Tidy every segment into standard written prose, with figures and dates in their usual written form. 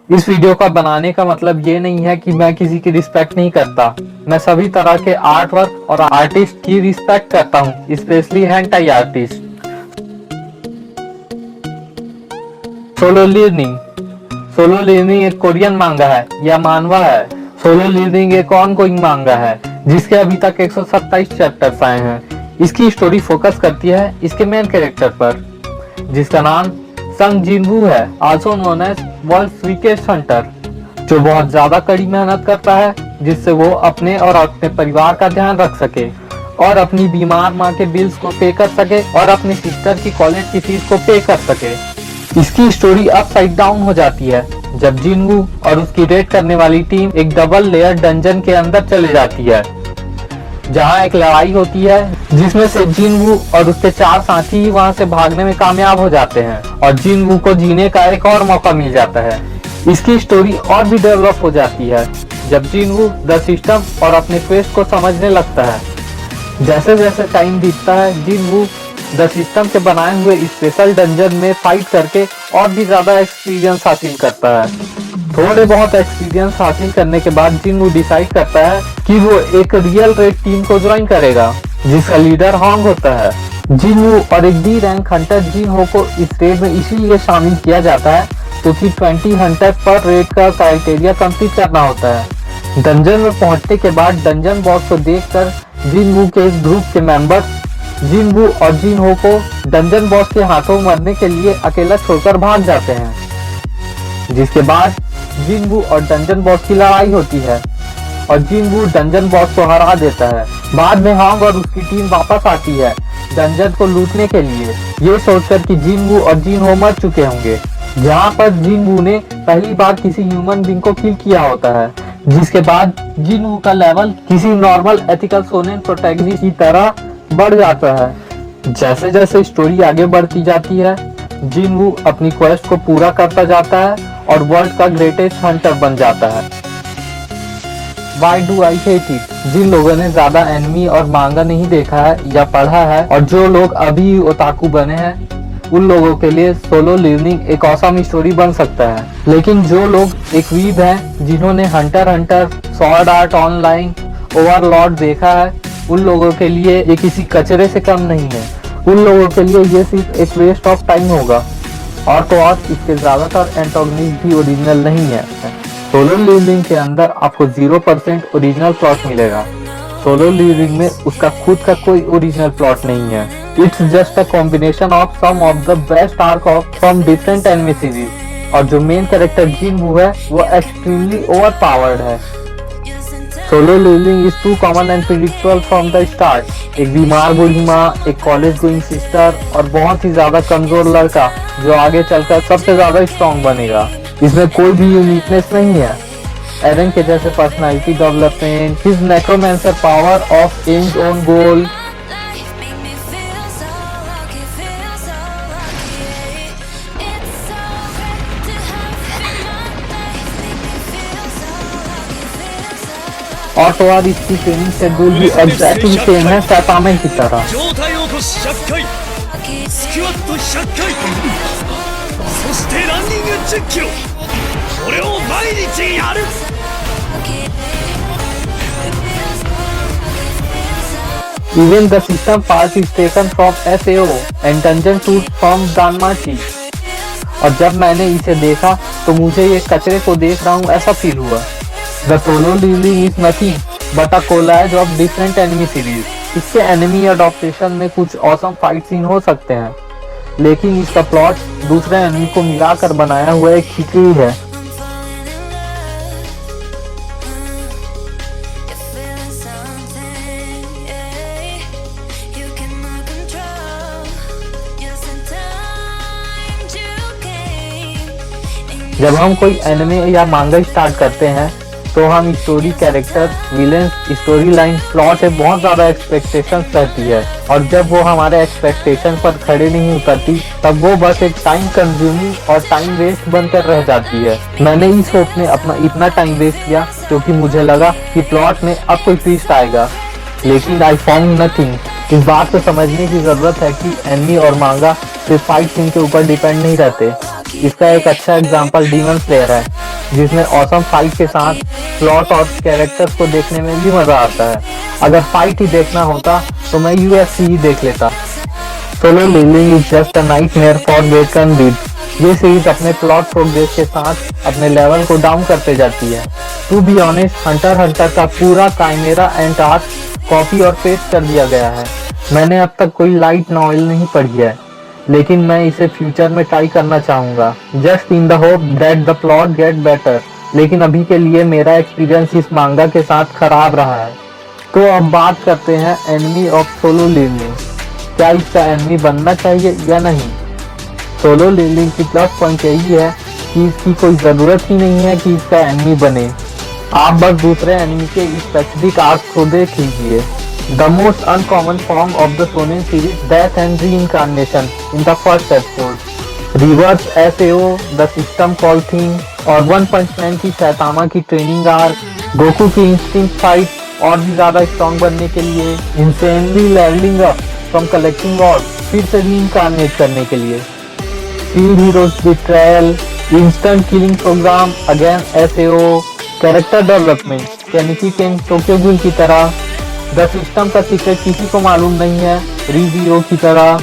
इस वीडियो का बनाने का मतलब ये नहीं है कि मैं किसी की रिस्पेक्ट नहीं करता। मैं सभी तरह के आर्ट वर्क और आर्टिस्ट की रिस्पेक्ट करता हूँ, specially hentai artist. Solo leveling. Solo leveling एक कोरियन मांगा है या मानवा है। सोलो लिवनिंग एक ऑनगोइंग मांगा है जिसके अभी तक 127 चैप्टर्स आए हैं। इसकी स्टोरी फोकस करती है इसके मेन कैरेक्टर पर, जिसका नाम संग जिनवू है, also known as world's weakest hunter, जो बहुत ज्यादा कड़ी मेहनत करता है जिससे वो अपने और अपने परिवार का ध्यान रख सके और अपनी बीमार माँ के बिल्स को पे कर सके और अपनी सिस्टर की कॉलेज की फीस को पे कर सके। इसकी स्टोरी अपसाइड डाउन हो जाती है जब जिनवू और उसकी रेड करने वाली टीम एक डबल लेयर डंजन के अंदर चले जाती है, जहां एक लड़ाई होती है जिसमें से जिनवू और उसके 4 साथी ही वहां से भागने में कामयाब हो जाते हैं और जिनवू को जीने का एक और मौका मिल जाता है। इसकी स्टोरी और भी डेवलप हो जाती है जब जिनवू द सिस्टम और अपने क्वेस्ट को समझने लगता है। जैसे जैसे टाइम बीतता है, जिनवू द सिस्टम के बनाए हुए स्पेशल डंजन में फाइट करके और भी ज्यादा एक्सपीरियंस हासिल करता है। थोड़े बहुत एक्सपीरियंस हासिल करने के बाद जिनवू डिसाइड करता है कि वो एक रियल रेड टीम को ज्वाइन करेगा जिसका लीडर होंग होता है। जिनवू और एक डी रैंक हंटर जिन हो को इस रेड में इसीलिए शामिल किया जाता है क्योंकि 20 हंटर पर रेड का क्राइटेरिया कंप्लीट करना होता है। डंजन में पहुंचने के बाद डंजन बॉस को देखकर जिनवू के इस ग्रुप के मेंबर्स जिनवू और जिन हो को डंजन बॉस के हाथों मरने के लिए अकेला छोड़कर भाग जाते हैं, जिसके बाद जिनवू और डंजन बॉस की लड़ाई होती है और जिनवू डंजन बॉस को हरा देता है। बाद में होंग और उसकी टीम वापस आती है डंजन को लूटने के लिए, ये सोचकर कि जिनवू और जिन हो मर चुके होंगे, जहाँ पर जिनवू ने पहली बार किसी ह्यूमन बीइंग को किल किया होता है। जिसके बाद जिनवू का लेवल किसी नॉर्मल एथिकल शोनेन प्रोटैगनिस्ट की तरह बढ़ जाता है। जैसे जैसे स्टोरी आगे बढ़ती जाती है, जिनवू अपनी क्वेस्ट को पूरा करता जाता है और वर्ल्ड का ग्रेटेस्ट हंटर बन जाता है। Why do I hate it? जिन लोगों ने ज्यादा एनिमी और मांगा नहीं देखा है या पढ़ा है और जो लोग अभी ओताकू बने हैं, उन लोगों के लिए सोलो लिवनिंग एक ऑसम स्टोरी बन सकता है। लेकिन जो लोग एक वीब हैं जिन्होंने Hunter Hunter, sword art online, Overlord देखा है, उन लोगों के लिए ये किसी कचरे से कम नहीं है। उन लोगों के लिए ये सिर्फ एक वेस्ट ऑफ टाइम होगा। और तो और इसके ज्यादातर एंटागोनिस्ट भी ओरिजिनल नहीं है। सोलो लिवनिंग के अंदर आपको 0% ओरिजिनल प्लॉट मिलेगा। सोलो लिवनिंग में उसका खुद का कोई ओरिजिनल प्लॉट नहीं है। It's just a combination of some of the best arc of from different anime series. और जो मेन कैरेक्टर जिनवू है वो एक्सट्रीमली ओवर पावर्ड है। Solo leveling is too common and predictable from the start. एक बीमार बूढ़ी माँ, एक college going sister और बहुत ही ज्यादा कमजोर लड़का जो आगे चलकर सबसे ज्यादा स्ट्रॉन्ग बनेगा। इसमें कोई भी यूनिकनेस नहीं है। एरन के जैसे personality development, his necromancer power of aims on goal, और तो और इसकी ट्रेनिंग शेड्यूल भी एग्जैक्टली सेम है सैतामे की तरह। Even the system part is taken from SAO and Dungeon Tools from Danmachi। और जब मैंने इसे देखा तो मुझे ये कचरे को देख रहा हूँ ऐसा फील हुआ। The Solo Leveling is nothing but a collage of different enemy series। इसके एनिमी अडॉप्टेशन में कुछ ऑसम फाइट सीन हो सकते हैं, लेकिन इसका प्लॉट दूसरे एनिमी को मिलाकर बनाया हुआ एक खिचड़ी है। जब हम कोई एनिमे या मांगा स्टार्ट करते हैं तो हम story, character, villains, story line, plot से बहुत ज्यादा एक्सपेक्टेशंस रहती है और जब वो हमारे एक्सपेक्टेशन पर खड़े नहीं उतरती तब वो बस एक टाइम कंज्यूमिंग और टाइम वेस्ट बनकर रह जाती है। मैंने इस होप में अपना इतना टाइम वेस्ट किया क्योंकि मुझे लगा कि प्लॉट में अब कोई ट्विस्ट आएगा, लेकिन आई फाउंड नथिंग। इस बात को समझने की जरूरत है कि एनिमे और मांगा सिर्फ फाइट सीन के ऊपर डिपेंड नहीं रहते। इसका एक अच्छा एग्जांपल डीमन स्लेयर है। जिसमें ऑसम फाइट के साथ प्लॉट और कैरेक्टर्स को देखने में भी मजा आता है। अगर फाइट ही देखना होता तो मैं यूएफसी ही देख लेता। Solo leveling is just a nightmare for veteran read. ये सीरीज अपने प्लॉट प्रोग्रेस के साथ अपने लेवल को डाउन करते जाती है। टू बी ऑनेस्ट, हंटर का पूरा काइमेरा एंड आर्क कॉपी और पेस्ट कर दिया गया है। मैंने अब तक कोई लाइट नॉवेल नहीं पढ़ी है, लेकिन मैं इसे फ्यूचर में ट्राई करना चाहूंगा, just in the hope that the plot get better. लेकिन अभी के लिए मेरा एक्सपीरियंस इस मांगा के साथ खराब रहा है। तो अब बात करते हैं एनिमी ऑफ सोलो लेवलिंग। क्या इसका एनिमी बनना चाहिए या नहीं? सोलो लेवलिंग की प्लस पॉइंट यही है कि इसकी कोई जरूरत ही नहीं है कि इसका एनिमी बने। आप बस दूसरे एनिमी के स्पेसिफिक आर्क को देख लीजिए। The most uncommon form of the shonen series, death and reincarnation in the first episode. Reverse SAO, the system called thing, और वन पंच मैन की सैतामा की ट्रेनिंग आर्क, गोकू की instinct fight और भी ज्यादा स्ट्रॉन्ग बनने के लिए, insanely leveling up from collecting orb, फिर से रीइंकारनेट करने के लिए, field heroes betrayal, instant killing program, again SAO, character development यानी कि टोक्यो गूल की तरह, द सिस्टम का सीक्रेट किसी को मालूम नहीं है रीजीरो की तरह,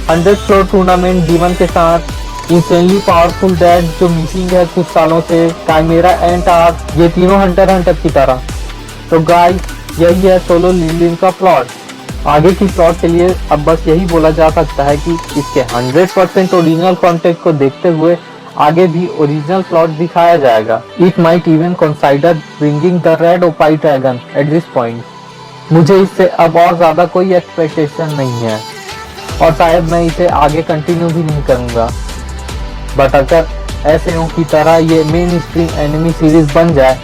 100 फ्लोर टूर्नामेंट डीमन के साथ, इंसेनली पावरफुल डैड जो मिसिंग है कुछ सालों से, काइमेरा एंड आर्क, ये तीनों हंटर की तरह। तो गाइस, यही है सोलो लेवलिंग का प्लॉट। आगे की प्लॉट के लिए अब बस यही बोला जा सकता है कि इसके 100% ओरिजिनल कॉन्टेंट को देखते हुए आगे भी ओरिजिनल प्लॉट दिखाया जाएगा। It might even consider bringing the red oppai dragon at this point. मुझे इससे अब और ज्यादा कोई एक्सपेक्टेशन नहीं है और शायद मैं इसे आगे कंटिन्यू भी नहीं करूंगा। बट अगर SAO की तरह ये मेन स्ट्रीम एनिमी सीरीज बन जाए,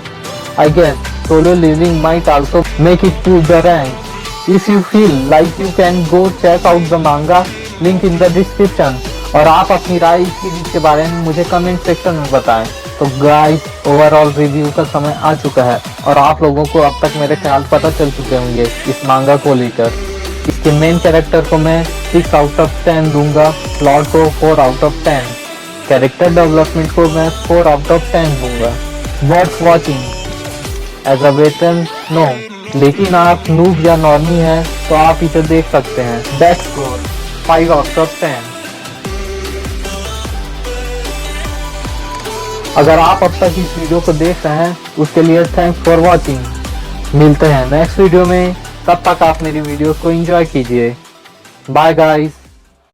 I guess solo leveling might also make it to the rank. If you feel like you can go check out the manga, link in the description. और आप अपनी राय इस series के बारे में मुझे कमेंट सेक्शन में बताएं। तो गाइस, ओवरऑल रिव्यू का समय आ चुका है और आप लोगों को अब तक मेरे ख्याल पता चल चुके होंगे इस मांगा को लेकर। इसके मेन कैरेक्टर को मैं 6 आउट ऑफ 10 दूंगा, प्लॉट को 4 आउट ऑफ 10, कैरेक्टर डेवलपमेंट को मैं 4 आउट ऑफ 10 दूंगा। Worth watching as a veteran no, लेकिन आप नूब या नॉर्मी हैं तो आप इसे देख सकते हैं। Best score 5 out of 10। अगर आप अब तक इस वीडियो को देख रहे हैं उसके लिए थैंक्स फॉर वॉचिंग। मिलते हैं नेक्स्ट वीडियो में, तब तक आप मेरी वीडियो को एंजॉय कीजिए। Bye guys.